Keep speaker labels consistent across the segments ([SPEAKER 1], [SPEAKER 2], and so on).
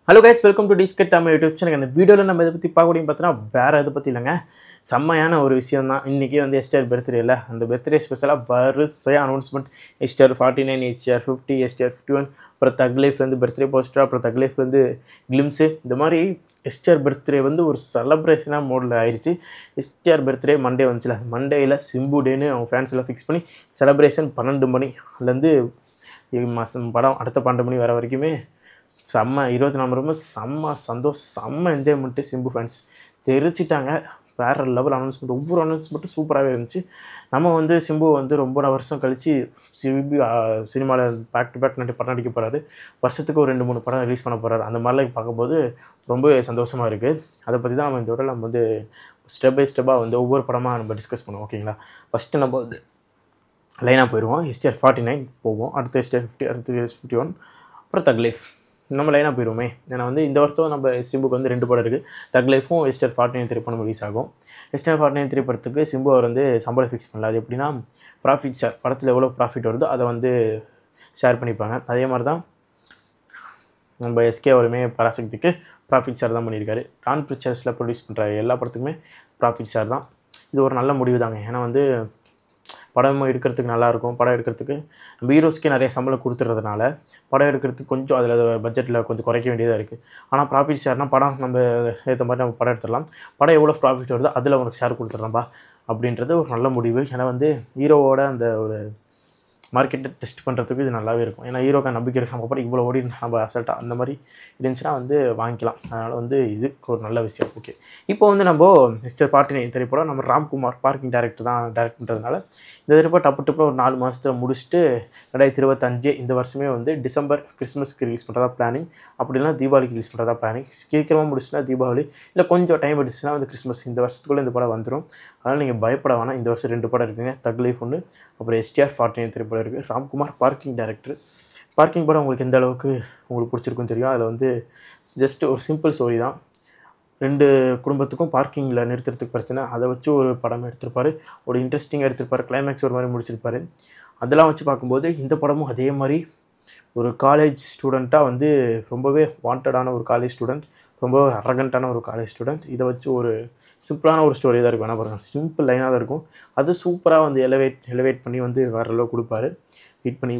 [SPEAKER 1] Hello guys, welcome to டிஸ்கட் Tamil YouTube channel. இந்த வீடியோவில் நம்ம இதை பற்றி பார்க்கக்கூடிய பார்த்தீங்கன்னா வேறு எதை பற்றி இல்லைங்க, செம்மையான ஒரு விஷயம் தான். இன்றைக்கி வந்து எஸ்டிஆர் பர்த்டே இல்லை, அந்த பர்த்டே ஸ்பெஷலாக வரிசையாக அனௌன்ஸ்மெண்ட். எஸ்டிஆர் 49, எஸ்டிஆர் 50, எஸ்டிஆர் 51, அப்புறம் தக் லைஃப்லேருந்து பர்த்டே போஸ்டர், அப்புறம் தக் லைஃப்லேருந்து கிளிம்ஸு. இந்த மாதிரி எஸ்டிஆர் பர்த்டே வந்து ஒரு செலப்ரேஷனாக மோடில் ஆயிடுச்சு. எஸ்டிஆர் பர்த்டே மண்டே வந்துச்சுல, மண்டேயில் சிம்பு டேன்னு அவங்க ஃபேன்ஸ் எல்லாம் ஃபிக்ஸ் பண்ணி செலப்ரேஷன் 12 மணி அதுலேருந்து மாதம் படம் அடுத்த 12 மணி வர வரைக்குமே செம்ம 24 ரொம்ப செம்ம சந்தோஷம், செம்ம என்ஜாய்மெண்ட்டு. சிம்பு ஃபேன்ஸ் தெரிச்சிட்டாங்க. வேறு லெவல் அனௌன்ஸ்மெண்ட், ஒவ்வொரு அனௌன்ஸ்மெண்ட்டும் சூப்பராகவே இருந்துச்சு. நம்ம வந்து சிம்பு வந்து ரொம்ப வருஷம் கழித்து சிம்பு சினிமாவில் பேக் டு பேக் படம் நடிக்க போகிறாரு. வருஷத்துக்கு ஒரு 2-3 படம் ரிலீஸ் பண்ண போகிறாரு. அந்த மாதிரிலாம் பார்க்கும்போது ரொம்பவே சந்தோஷமாக இருக்குது. அதை பற்றி தான் நம்ம இந்த விட நம்ம வந்து ஸ்டெப் பை ஸ்டெப்பாக வந்து ஒவ்வொரு படமாக நம்ம டிஸ்கஸ் பண்ணுவோம். ஓகேங்களா, ஃபஸ்ட்டு நம்ம வந்து லைனாக போயிடுவோம். எஸ்டிஆர் 49 போவோம், அடுத்து எஸ்டிஆர் 50, அடுத்து 51, அப்புறம் தக் லைஃப். நம்ம லைனாக போயிடுவோமே. ஏன்னா வந்து இந்த வருஷம் நம்ம சிம்புக்கு வந்து 2 படம் இருக்குது. தக் லைஃபும் எஸ்டிஆர் 49 திரைப்படம் ரிலீஸ் ஆகும். எஸ்டிஆர் 49 திரைப்படத்துக்கு சிம்பு அவர் வந்து சம்பளம் ஃபிக்ஸ் பண்ணல. அது எப்படின்னா, ப்ராஃபிட் ஷேர், படத்தில் எவ்வளோ ப்ராஃபிட் வருதோ அதை வந்து ஷேர் பண்ணிப்பாங்க. அதே மாதிரி தான் நம்ம எஸ்கே அவருமே பராசக்திக்கு ப்ராஃபிட் ஷேர் தான் பண்ணியிருக்காரு. டான் பிக்சர்ஸில் ப்ரொடியூஸ் பண்ணுற எல்லா படத்துக்குமே ப்ராஃபிட் ஷேர் தான். இது ஒரு நல்ல முடிவு தாங்க. ஏன்னா வந்து படம் எடுக்கிறதுக்கு நல்லாயிருக்கும். படம் எடுக்கிறதுக்கு நம்ம ஹீரோஸ்க்கே நிறைய சம்பளம் கொடுத்துறதுனால படம் எடுக்கிறதுக்கு கொஞ்சம் அதில் பட்ஜெட்டில் கொஞ்சம் குறைக்க வேண்டியதாக இருக்குது. ஆனால் ப்ராஃபிட் ஷேர்னால் படம் நம்ம ஏற்ற மாதிரி நம்ம படம் எடுத்துடலாம். படம் எவ்வளோ ப்ராஃபிட் வருதோ அதில் உனக்கு ஷேர் கொடுத்துட்றோம்பா அப்படின்றது ஒரு நல்ல முடிவு. ஏன்னா வந்து ஹீரோவோட அந்த ஒரு மார்க்கெட்டை டெஸ்ட் பண்ணுறதுக்கு இது நல்லாவே இருக்கும். ஏன்னா ஹீரோக்காக நம்பிக்கை இருக்கு, நம்ம படம் இவ்வளோ ஓடி நம்ம அசல்ட்டாக அந்த மாதிரி இருந்துச்சுன்னா வந்து வாங்கிக்கலாம். அதனால் வந்து இது ஒரு நல்ல விஷயம். ஓகே, இப்போ வந்து நம்ம எஸ்டிஆர் 49 திரைப்படம் நம்ம ராம்குமார் பார்க்கிங் டைரக்டர் தான் டைரக்ட் பண்ணுறதுனால இந்த திரைப்படம் டப்பு ஒரு 4 மாதத்தில் முடிச்சுட்டு 2025 இந்த வருஷமே வந்து டிசம்பர் கிறிஸ்மஸ்க்கு ரிலீஸ் பண்ணுறதா பிளானிங். அப்படின்னா தீபாவளிக்கு ரிலீஸ் பண்ணுறதா பிளானிங். சீக்கிரமாக முடிச்சுன்னா தீபாவளி, இல்லை கொஞ்சம் டைம் எடுத்துச்சுன்னா வந்து கிறிஸ்மஸ். இந்த வருஷத்துக்குள்ளே இந்த படம் வந்துடும். அதனால் நீங்கள் பயப்பட வேணாம். இந்த வருஷம் 2 படம் இருக்குங்க, தக் லைஃப் ஒன்று, அப்புறம் எஸ்டிஆர் 49 திரைப்படம் இருக்குது. Ramkumar parking director. பார்க்கிங் படம் உங்களுக்கு எந்த அளவுக்கு உங்களுக்கு பிடிச்சிருக்குன்னு தெரியும். அதில் வந்து ஜஸ்ட் ஒரு சிம்பிள் ஸ்டோரி தான். 2 குடும்பத்துக்கும் பார்க்கிங்கில் நிறுத்துறதுக்கு பிரச்சனை, அதை வச்சு ஒரு படம் எடுத்திருப்பார். ஒரு இன்ட்ரெஸ்டிங்காக எடுத்திருப்பார். கிளைமேக்ஸ் ஒரு மாதிரி முடிச்சிருப்பார். அதெல்லாம் வச்சு பார்க்கும்போது இந்த படமும் அதே மாதிரி ஒரு காலேஜ் ஸ்டூடெண்ட்டாக வந்து ரொம்பவே வாண்டடான ஒரு காலேஜ் ஸ்டூடெண்ட், ரொம்ப அரகண்ட்டான ஒரு காலேஜ் ஸ்டூடெண்ட். இதை வச்சு ஒரு சிம்பிளான ஒரு ஸ்டோரி தான் இருக்கும். வேணா பாருங்கள், சிம்பிள் லைனாக தான் இருக்கும். அது சூப்பராக வந்து எலவேட் பண்ணி வந்து வேறு அளவு கொடுப்பாரு. வெயிட் பண்ணி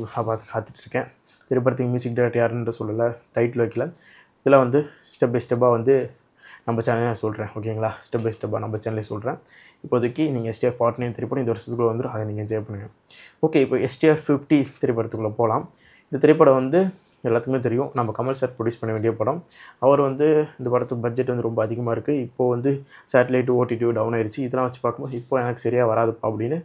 [SPEAKER 1] காத்துட்ருக்கேன். திரைப்படத்துக்கு மியூசிக் டைரக்டர் யாருன்ற சொல்லலை, டைட்டில் வைக்கல. இதில் வந்து ஸ்டெப் பை ஸ்டெப்பாக வந்து நம்ம சேனலே நான் சொல்கிறேன். ஓகேங்களா, ஸ்டெப் பை ஸ்டெப்பாக நம்ம சேனலே சொல்கிறேன். இப்போதைக்கு நீங்கள் எஸ்டிஆர் 49 திரைப்படம் இந்த வருஷத்துக்குள்ளே வந்துடும், அதை நீங்கள் என்ஜாய் பண்ணுங்கள். ஓகே, இப்போ எஸ்டிஆர் 50 திரைப்படத்துக்குள்ளே போகலாம். இந்த திரைப்படம் வந்து எல்லாத்துக்குமே தெரியும், நம்ம கமல் சார் ப்ரொடியூஸ் பண்ண வேண்டிய படம். அவர் வந்து இந்த படத்துக்கு பட்ஜெட் வந்து ரொம்ப அதிகமாக இருக்குது. இப்போது வந்து சேட்டலைட்டு ஓடிடி டவுன் ஆயிடுச்சு. இதெல்லாம் வச்சு பார்க்கும்போது இப்போ எனக்கு சரியாக வராதுப்பா அப்படின்னு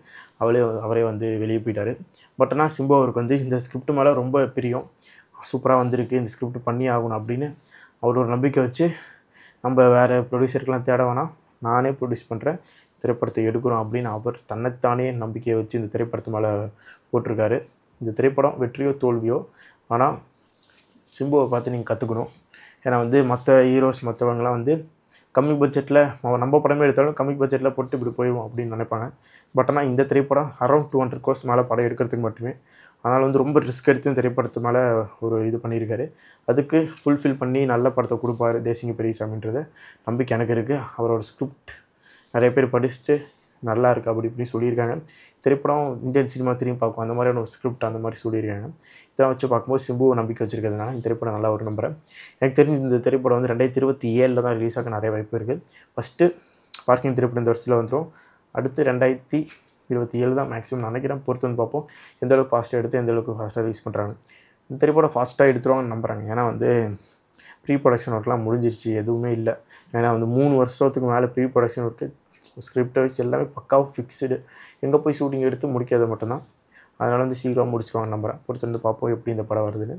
[SPEAKER 1] அவரே வந்து வெளியே போயிட்டார். பட் ஆனால் சிம்பு அவருக்கு வந்து இந்த ஸ்கிரிப்ட் மேலே ரொம்ப பிரியம். சூப்பராக வந்திருக்கு, இந்த ஸ்கிரிப்ட் பண்ணி ஆகணும் அப்படின்னு அவர் ஒரு நம்பிக்கை வச்சு, நம்ம வேறு ப்ரொடியூசருக்கெலாம் தேட வேணாம், நானே ப்ரொடியூஸ் பண்ணுறேன், திரைப்படத்தை எடுக்கிறோம் அப்படின்னு அவர் தன்னைத்தானே நம்பிக்கையை வச்சு இந்த திரைப்படத்து மேலே போட்டிருக்காரு. இந்த திரைப்படம் வெற்றியோ தோல்வியோ, ஆனால் சிம்புவை பார்த்து நீங்கள் கற்றுக்கணும். ஏன்னா வந்து மற்ற ஹீரோஸ் மற்றவங்களாம் வந்து கம்மி பட்ஜெட்டில் நம்ம படமே எடுத்தாலும் கம்மி பட்ஜெட்டில் போட்டு இப்படி போயிடுவோம் அப்படின்னு நினைப்பாங்க. பட் ஆனால் இந்த திரைப்படம் அரௌண்ட் 200 crores மேலே படம் எடுக்கிறதுக்கு மட்டுமே. அதனால் வந்து ரொம்ப ரிஸ்க் எடுத்து இந்த திரைப்படத்து மேலே ஒரு இது பண்ணியிருக்காரு. அதுக்கு ஃபுல்ஃபில் பண்ணி நல்ல படத்தை கொடுப்பாரு தேசிங்க பெரியசாமின்றத நம்பிக்கை எனக்கு இருக்குது. அவரோட ஸ்கிரிப்ட் நிறைய பேர் படிச்சுட்டு நல்லா இருக்குது அப்படி இப்படி சொல்லியிருக்காங்க. திரைப்படம் இந்தியன் சினிமா திரும்பி பார்க்கும் அந்த மாதிரியான ஒரு ஸ்கிரிப்ட் அந்த மாதிரி சொல்லியிருக்காங்க. இதெல்லாம் வச்சு பார்க்கும்போது சிம்புவை நம்பிக்கை வச்சுருக்கிறதுனால இந்த திரைப்படம் நல்லா ஒரு நம்புகிறேன். எனக்கு தெரிஞ்சு இந்த திரைப்படம் வந்து 2027 தான் ரிலீஸ் ஆக நிறைய வாய்ப்பு இருக்குது. ஃபஸ்ட்டு பார்க்கிங் திரைப்படம் இந்த வருஷத்தில் வந்துடும். அடுத்து 2027 தான் மேக்ஸிமம் நினைக்கிறேன். பொறுத்து வந்து பார்ப்போம் எந்தளவுக்கு ஃபாஸ்ட்டாக எடுத்து எந்தளவுக்கு ஃபாஸ்ட்டாக ரிலீஸ் பண்ணுறாங்க. இந்த திரைப்படம் ஃபாஸ்ட்டாக எடுத்துருவாங்கன்னு நம்புகிறாங்க. ஏன்னா வந்து ப்ரீ ப்ரொடக்ஷன் ஒர்க்லாம் முடிஞ்சிருச்சு, எதுவுமே இல்லை. ஏன்னா வந்து 3 வருஷத்துக்கு மேலே ப்ரீ ப்ரொடக்ஷன் ஒர்க்கு, ஸ்கிரிப்டை வச்சு எல்லாமே பக்காவாக ஃபிக்ஸ்டு. எங்கே போய் ஷூட்டிங் எடுத்து முடிக்காத மட்டும்தான். அதனால் வந்து சீக்கிரம் முடிச்சுவாங்க நம்புகிறேன். பொறுத்து வந்து பார்ப்போம் எப்படி இந்த படம் வருதுன்னு.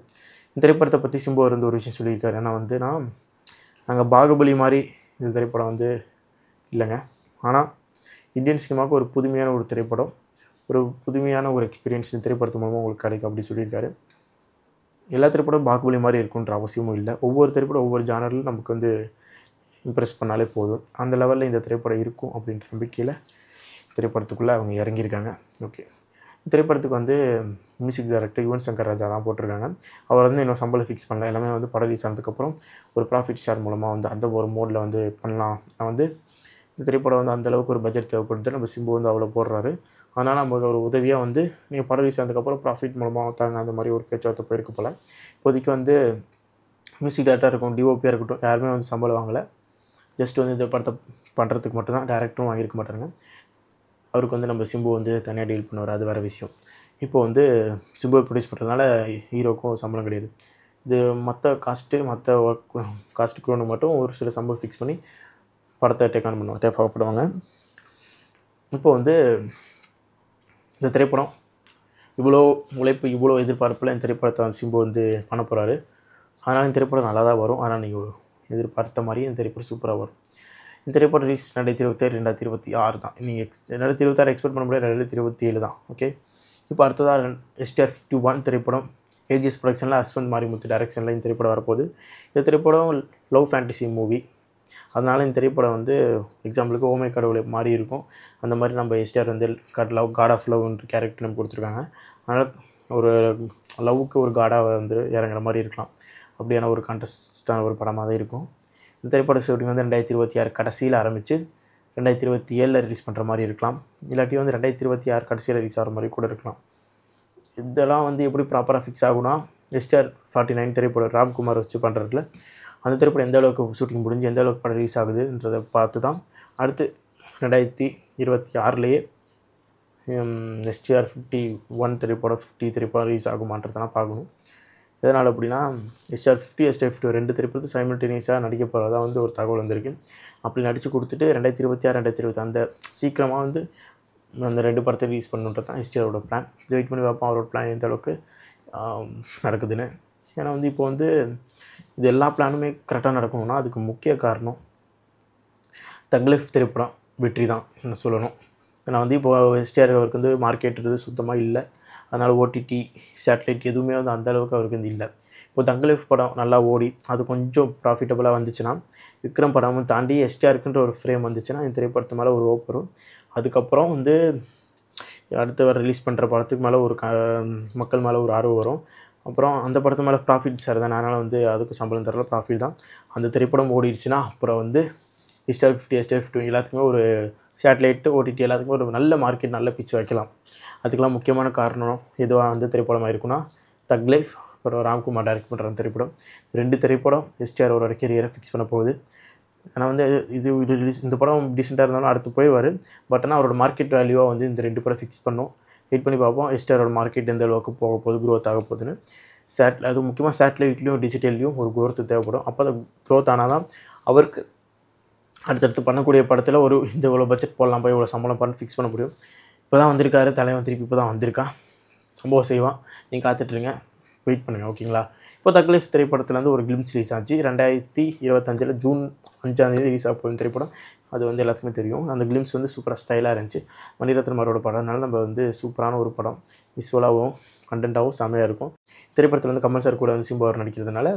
[SPEAKER 1] இந்த திரைப்படத்தை பற்றி சிம்பு வந்து ஒரு விஷயம் சொல்லியிருக்காரு. ஏன்னா வந்து நாங்கள் பாகுபலி மாதிரி இந்த திரைப்படம் வந்து இல்லைங்க, ஆனால் இந்தியன் சினிமாவுக்கு ஒரு புதுமையான ஒரு திரைப்படம், ஒரு புதுமையான ஒரு எக்ஸ்பீரியன்ஸ் இந்த திரைப்படத்து மூலமாக உங்களுக்கு கிடைக்கும் அப்படி சொல்லியிருக்காரு. எல்லா திரைப்படம் பாகுபலி மாதிரி இருக்குன்ற அவசியமும் இல்லை. ஒவ்வொரு திரைப்படம் ஒவ்வொரு ஜானரிலும் நமக்கு வந்து இம்ப்ரெஸ் பண்ணாலே போதும். அந்த லெவலில் இந்த திரைப்படம் இருக்கும் அப்படின்ற நம்பிக்கையில் திரைப்படத்துக்குள்ளே அவங்க இறங்கியிருக்காங்க. ஓகே, திரைப்படத்துக்கு வந்து மியூசிக் டைரக்டர் யுவன் சங்கர் ராஜா தான் போட்டிருக்காங்க. அவர் வந்து இன்னும் சம்பளம் ஃபிக்ஸ் பண்ணல. எல்லாமே வந்து படம் ரிலீஸ் ஆனதுக்கப்புறம் ஒரு ப்ராஃபிட் ஷேர் மூலமாக வந்து அந்த ஒரு மோடில் வந்து பண்ணலாம். நான் வந்து இந்த திரைப்படம் வந்து அந்தளவுக்கு ஒரு பட்ஜெட் தேவைப்படுது. நம்ம சிம்பு வந்து அவ்வளோ போடுறாரு. அதனால் நமக்கு ஒரு உதவியாக வந்து நீங்கள் படம் ரிலீஸ் ஆனதுக்கப்புறம் ப்ராஃபிட் மூலமாக தாங்க அந்த மாதிரி ஒரு பேச்சுவார்த்தை போயிருக்கு போல். இப்போதைக்கு வந்து மியூசிக் டைரக்டராக இருக்கும், டிஓபியாக இருக்கட்டும், யாருமே வந்து சம்பளம் வாங்கலை. ஜஸ்ட் வந்து இந்த படத்தை பண்ணுறதுக்கு மட்டும்தான். டேரக்டரும் வாங்கியிருக்க மாட்டாங்க. அவருக்கு வந்து நம்ம சிம்பு வந்து தனியாக டீல் பண்ணுவார், அது வேறு விஷயம். இப்போது வந்து சிம்பு ப்ரொடியூஸ் பண்ணுறதுனால ஹீரோக்கும் சம்பளம் கிடையாது. இது மற்ற மற்ற ஒர்க் காஸ்ட் க்ரூன்னு மட்டும் ஒரு சில சம்பளம் ஃபிக்ஸ் பண்ணி படத்தை டேக் ஆன் பண்ணுவாங்க, தேவைப்படுவாங்க. இப்போ வந்து இந்த திரைப்படம் இவ்வளோ உழைப்பு, இவ்வளோ எதிர்பார்ப்பில் இந்த திரைப்படத்தை சிம்பு வந்து பண்ண போகிறாரு. அதனால் இந்த திரைப்படம் நல்லா தான் வரும். ஆனால் நீங்கள் எதிர்பார்த்த மாதிரியே இந்த திரைப்படம் சூப்பராக வரும். இந்த திரைப்படம் ரிலீஸ் 2027 2026 தான். நீங்கள் 2026 எக்ஸ்பெக்ட் பண்ண முடியாது, 2027 தான். ஓகே, இப்போ அடுத்ததாக STR 51 திரைப்படம் ஏஜிஎஸ் ப்ரொடக்ஷனில் அஸ்வந்த் மாரிமுத்து டைரக்ஷனில் இந்த திரைப்படம் வரப்போகுது. இந்த திரைப்படம் லவ் ஃபேண்டசி மூவி. அதனால் இந்த திரைப்படம் வந்து எக்ஸாம்பிளுக்கு ஓமை கடவுளை மாதிரி இருக்கும். அந்த மாதிரி நம்ம STR வந்து காட் ஆஃப் லவ்ன்ற கேரக்டர் நம்ம கொடுத்துருக்காங்க. அதனால் ஒரு லவ்வுக்கு ஒரு காடாக வந்து இறங்குற மாதிரி இருக்கலாம். அப்படியான ஒரு கான்டெஸ்டான ஒரு படமாக தான் இருக்கும். இந்த திரைப்பட ஷூட்டிங் வந்து 2026 கடைசியில் ஆரம்பித்து 2027 ரிலீஸ் பண்ணுற மாதிரி இருக்கலாம். இல்லாட்டி வந்து 2026 கடைசியில் ரிலீஸ் ஆகிற மாதிரி கூட இருக்கலாம். இதெல்லாம் வந்து எப்படி ப்ராப்பராக ஃபிக்ஸ் ஆகுனா, STR 49 திரைப்படம் ராம்குமார் வச்சு பண்ணுறதுல அந்த திரைப்படம் எந்த அளவுக்கு ஷூட்டிங் முடிஞ்சு எந்த அளவுக்கு படம் ரிலீஸ் ஆகுதுன்றதை பார்த்து தான் அடுத்து 2026லேயே STR 51 திரைப்படம் 50 திரைப்படம் ரிலீஸ் ஆகுமான்றதெல்லாம் பார்க்கணும். எதனால் அப்படின்னா STR 50 STR 52 ரெண்டு திரைப்படத்தை சைமல்டேனியஸாக நடிக்க போகிறதா வந்து ஒரு தகவல் வந்திருக்கு. அப்படி நடித்து கொடுத்துட்டு 2026 2025 அந்த சீக்கிரமாக வந்து அந்த ரெண்டு படத்தை ரிலீஸ் பண்ணுன்றது தான் STRோட பிளான். வெயிட் பண்ணி பார்ப்போம் அவரோட பிளான் எந்த அளவுக்கு நடக்குதுன்னு. ஏன்னா வந்து இப்போ வந்து இது எல்லா பிளானுமே கரெக்டாக நடக்கணும்னா அதுக்கு முக்கிய காரணம் தக் லைஃப் திரைப்படம் வெற்றி தான் என்ன சொல்லணும். ஏன்னா வந்து இப்போது STR அவருக்கு வந்து மார்க்கெட்டுறது சுத்தமாக இல்லை. அதனால் OTT சேட்டலைட் எதுவுமே வந்து அந்தளவுக்கு அவருக்கு வந்து இல்லை. இப்போ தக் லைஃப் படம் நல்லா ஓடி அது கொஞ்சம் ப்ராஃபிட்டபுளாக வந்துச்சுன்னா, விக்ரம் படமும் தாண்டி STRக்குன்ற ஒரு ஃப்ரேம் வந்துச்சுன்னா இந்த திரைப்படத்து மேலே ஒரு ஹோப் வரும். அதுக்கப்புறம் வந்து அடுத்து வர ரிலீஸ் பண்ணுற படத்துக்கு மேலே ஒரு மக்கள் மேலே ஒரு ஆர்வம் வரும். அப்புறம் அந்த படத்து மேலே ப்ராஃபிட் சார் தான். அதனால் வந்து அதுக்கு சம்பளம் தரல, ப்ராஃபிட் தான். அந்த திரைப்படம் ஓடிடுச்சுன்னா அப்புறம் வந்து STR 50 STR 52 எல்லாத்துக்குமே ஒரு சேட்டலைட்டு OTT எல்லாத்துக்குமே ஒரு நல்ல மார்க்கெட், நல்ல பிச்சு வைக்கலாம். அதுக்கெல்லாம் முக்கியமான காரணம் எதுவாக வந்து திரைப்படமாக இருக்குன்னா தக் லைஃப், அப்புறம் ராம்குமார் டைரக்ட் பண்ணுற திரைப்படம். ரெண்டு திரைப்படம் STR அவரோட கெரியரை ஃபிக்ஸ் பண்ண போகுது. ஆனால் வந்து இது ரிலீஸ் இந்த படம் டீசெண்டாக இருந்தாலும் அடுத்து போய் வரும். பட் ஆனால் அவரோட மார்க்கெட் வேல்யூவாக வந்து இந்த ரெண்டு படம் ஃபிக்ஸ் பண்ணோம். வெயிட் பண்ணி பார்ப்போம் STRோட மார்க்கெட் எந்த அளவுக்கு போக போகுது, க்ரோத் ஆக போகுதுன்னு. அது முக்கியமாக சேட்டலைட்லேயும் டிஜிட்டல்லையும் ஒரு க்ரோத் தேவைப்படும். அப்போ அது க்ரோத் ஆனால் தான் அவருக்கு அடுத்தடுத்து பண்ணக்கூடிய படத்தில் ஒரு இந்த இவ்வளோ பட்ஜெட் போடலாம், போய் இவ்வளோ சம்பளம் பண்ணி ஃபிக்ஸ் பண்ண முடியும். இப்போ தான் வந்திருக்காரு தலைவன், திருப்பி இப்போ தான் வந்திருக்கான், சம்பவம் செய்வான். நீங்கள் காத்துட்ருங்க, வெயிட் பண்ணுங்கள், ஓகேங்களா. இப்போ தக் லைஃப் திரைப்படத்துலேருந்து ஒரு கிளிம்ஸ் ரிலீஸ் ஆச்சு 2025 ஜூன் 5 ரிலீஸ் ஆக போகும் திரைப்படம். அது வந்து எல்லாத்துக்குமே தெரியும். அந்த கிளிம்ஸ் வந்து சூப்பராக ஸ்டைலாக இருந்துச்சு. மணிரத்னமாரோட படம்னால நம்ம வந்து சூப்பரான ஒரு படம், விசுவலாகவும் கண்டென்ட்டாகவும் செம்மையாக இருக்கும். திரைப்படத்தில் வந்து கமல் சார் கூட வந்து சிம்பு அவர் நடிக்கிறதுனால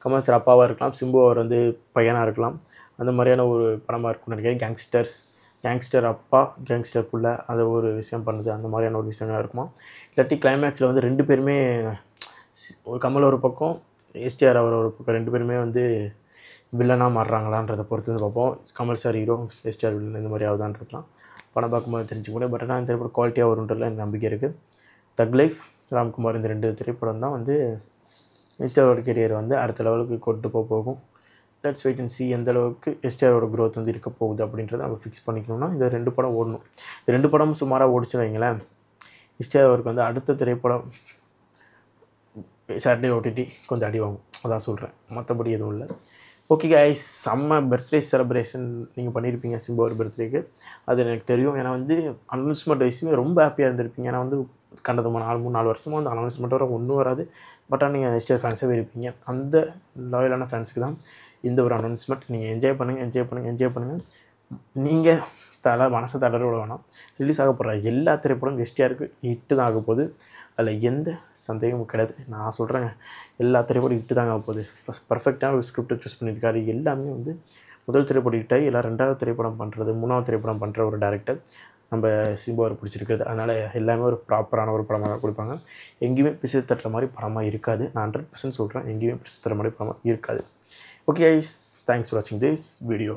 [SPEAKER 1] கமல் சார் அப்பாவாக இருக்கலாம், சிம்பு அவர் வந்து பையனாக இருக்கலாம். அந்த மாதிரியான ஒரு படமாக இருக்கும்னு நினைக்கிறேன். கேங்ஸ்டர் அப்பா கேங்ஸ்டர் புள்ள அதை ஒரு விஷயம் பண்ணுது, அந்த மாதிரியான ஒரு விஷயங்களாக இருக்குமா. இல்லாட்டி கிளைமேக்ஸில் வந்து ரெண்டு பேருமே ஒரு கமல் ஒரு பக்கம் STR அவர் ஒரு பக்கம் ரெண்டு பேருமே வந்து வில்லனாக மாறுறாங்களான்றதை பொறுத்து வந்து பார்ப்போம். Kamal sir hero, STR villain, இந்த மாதிரி ஆகுதான்றதுலாம் படம் பார்க்கும்போது தெரிஞ்சுக்க முடியும். பட் ஆனால் இந்த திரைப்படம் குவாலிட்டியாக வருன்றதுல எனக்கு நம்பிக்கை இருக்குது. தக் லைஃப், ராம்குமார் இந்த ரெண்டு திரைப்படம் தான் வந்து STRோட கெரியர் வந்து அடுத்த லெவலுக்கு கொண்டு போகும். லெட்ஸ் வெயிட் அண்ட் சி எந்த அளவுக்கு STRோட க்ரோத் வந்து இருக்க போகுது அப்படின்றத நம்ம ஃபிக்ஸ் பண்ணிக்கணும்னா இந்த ரெண்டு படம் ஓடணும். இந்த ரெண்டு படமும் சுமாராக ஓடிச்சுன்னு வைங்களேன், STR அவருக்கு வந்து அடுத்த திரைப்படம் சாட்டர்டே OTT கொஞ்சம் அடி வாங்கும், அதான் சொல்கிறேன், மற்றபடி எதுவும் இல்லை. ஓகே கைஸ், செம்ம பர்த்டே செலிப்ரேஷன் நீங்கள் பண்ணியிருப்பீங்க சிம்பு ஒரு பர்த்டேக்கு, அது எனக்கு தெரியும். ஏன்னா வந்து அனௌன்ஸ்மெண்ட் வைஸுமே ரொம்ப ஹாப்பியாக இருந்திருப்பீங்க. ஏன்னா வந்து கண்டது 4 வருஷமாக வந்து அனௌன்ஸ்மெண்ட் வர ஒன்றும் வராது. பட் ஆனால் நீங்கள் STR ஃபேன்ஸாகவே இருப்பீங்க. அந்த லாயலான ஃபேன்ஸுக்கு தான் இந்த ஒரு அனௌன்ஸ்மெண்ட். நீங்கள் என்ஜாய் பண்ணுங்கள். நீங்கள் மனசை தளர விட வேணாம். ரிலீஸ் ஆக போகிற எல்லா திரைப்படம் STRக்கு ஹிட்டு தான் ஆக போகுது. அதில் எந்த சந்தேகமும் கிடையாது. நான் சொல்கிறேங்க, எல்லா திரைப்படம் ஹிட்டு தாங்க ஆக போகுது. பர்ஃபெக்டான ஒரு ஸ்கிரிப்டை சூஸ் பண்ணியிருக்காரு. எல்லாமே வந்து முதல் திரைப்படம் ஹிட்டாகி எல்லாம் ரெண்டாவது திரைப்படம் பண்ணுறது, மூணாவது திரைப்படம் பண்ணுற ஒரு டேரக்டர். நம்ம சிம்புவை பிடிச்சிருக்கிறது. அதனால் எல்லாமே ஒரு ப்ராப்பரான ஒரு படமாக தான் கொடுப்பாங்க. எங்கேயுமே பிசு தட்டுற மாதிரி படமாக இருக்காது. நான் 100% சொல்கிறேன், எங்கேயுமே பிசு தட்டுற மாதிரி படமாக இருக்காது. ஓகே கைஸ், தேங்க்ஸ் ஃபார் வாட்சிங் திஸ் வீடியோ.